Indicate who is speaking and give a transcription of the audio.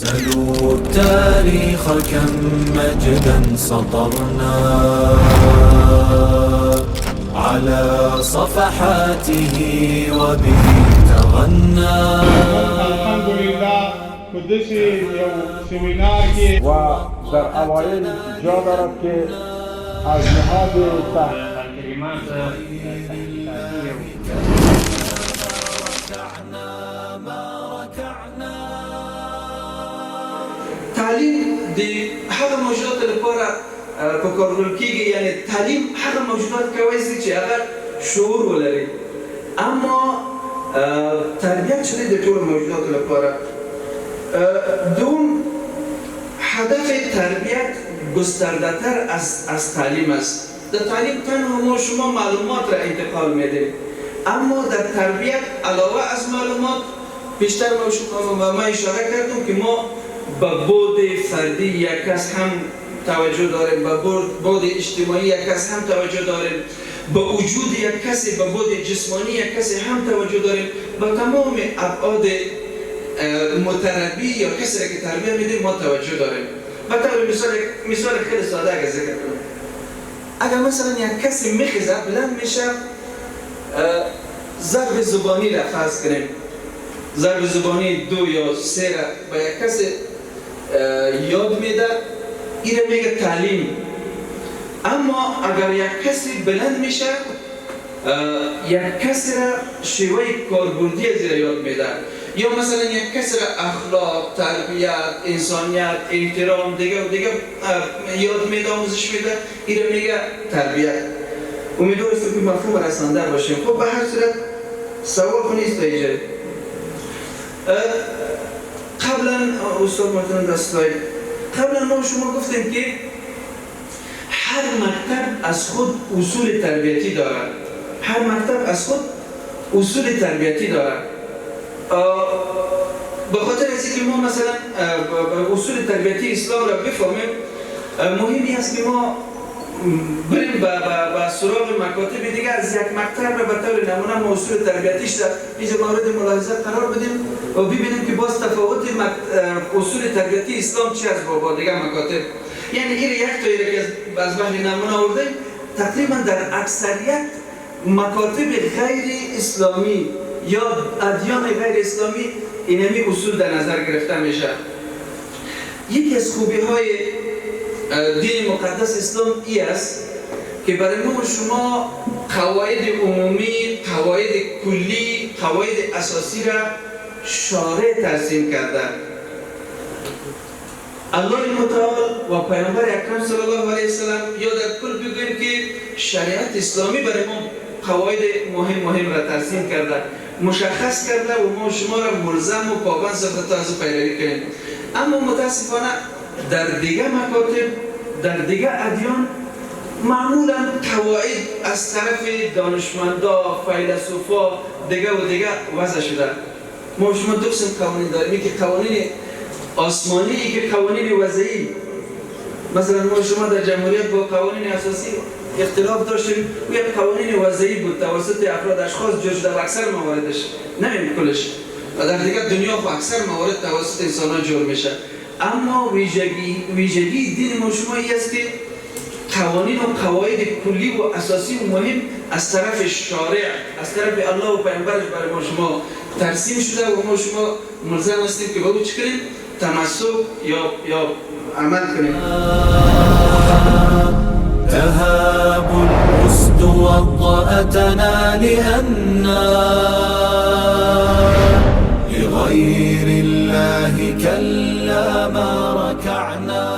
Speaker 1: سلوا التاريخ كم مجدا سطرنا على صفحاته وبه تغنى.
Speaker 2: الحمد لله کدسی یو سمینار کې
Speaker 3: و در اوایل جا دارد که از نهاد
Speaker 2: کلمات
Speaker 4: تعلیم د هغه موجودات لپاره په کارول کېږي، یعنی تعلیم هغه موجودات کوي چې هغه شعور ولري، اما تربیت شده د ټولو موجودات لپاره. دوم هدف تربیت گسترده تر از تعلیم است. در تعلیم تنها ما شما معلومات را انتقال میدیم، اما در تربیت علاوه از معلومات بیشتر ما اشاره کردم که ما به بود فردی یک کس هم توجه داریم، به بود اجتماعی یک کس هم توجه داریم، به وجود یک کسی، به بود جسمانی یک کسی هم توجه داریم، به تمام ابعاد متربی یا کسی را که تربیت میدیم ما توجه داریم. به طور مثال خیلی ساده اگر ذکر کنم، اگر مثلا یک کسی میخیزه بلند میشه، ضرب زبانی را فرض کنیم، ضرب زبانی 2 یا 3 را به یک کسی یاد میده، این را میگه تعلیم. اما اگر یک کسی بلند میشه، یک کسی را شیوه کاربردی از را یاد میده، یا مثلا یک کسی را اخلاق، تربیت، انسانیت، احترام دیگه و دیگه یاد میده، آموزش میده، این را میگه تربیت. امیدوارم که مفهوم رسانده باشیم. خب به هر صورت سوال خونی است اینجا. قبلا استاد محترم دستای قبلا ما شما گفتیم که هر مکتب از خود اصول تربیتی دارد. هر مکتب از خود اصول تربیتی دارد. به خاطر از اینکه ما مثلا اصول تربیتی اسلام را بفهمیم، مهمی است که ما بریم به سراغ مکاتب دیگه، از یک مکتب را به طور نمونه ما اصول تربیتیش در اینجا مورد ملاحظه قرار بدیم و ببینیم که باز تفاوت اصول تربیتی اسلام چی است با دیگه مکاتب. یعنی این یک تا که از بحر نمونه آوردیم، تقریبا در اکثریت مکاتب غیر اسلامی یا ادیان غیر اسلامی اینمی اصول در نظر گرفته میشه. یکی از خوبی های دین مقدس اسلام ای است که برای ما شما قواعد عمومی، قواعد کلی، قواعد اساسی را شارع ترسیم کرده. الله متعال و پیامبر اکرم صلی الله علیه وسلم یا در کل بگوییم که شریعت اسلامی برای ما قواعد مهم را ترسیم کرده، مشخص کرده و ما شما را ملزم و پابند ساخته تا از پیروی کنیم. اما متاسفانه در دیگه مکاتب، در دیگه ادیان معمولا قواعد از طرف دانشمندا، فیلسوفا دیگه و دیگه وضع شده. ما شما دو قسم قوانین داریم، که قوانین آسمانی، که قوانین وضعی. مثلا ما شما در جمهوریت با قوانین اساسی اختلاف داشتیم و یک قوانین وضعی بود توسط افراد اشخاص جور شده و اکثر مواردش، نمیم کلش، و در دیگر دنیا خو اکثر موارد توسط انسان ها جور میشه. اما ویژگی دین ما شما ای است که قوانین و قواعد کلی و اساسی و مهم از طرف شارع، از طرف الله و پیامبرش برای ما شما ترسیم شده و ما شما ملزم هستیم که با او چی کنیم؟ تمسک یا عمل کنیم.
Speaker 1: تهاب الأسد وطأتنا لأننا لغير الله كلا ما ركعنا.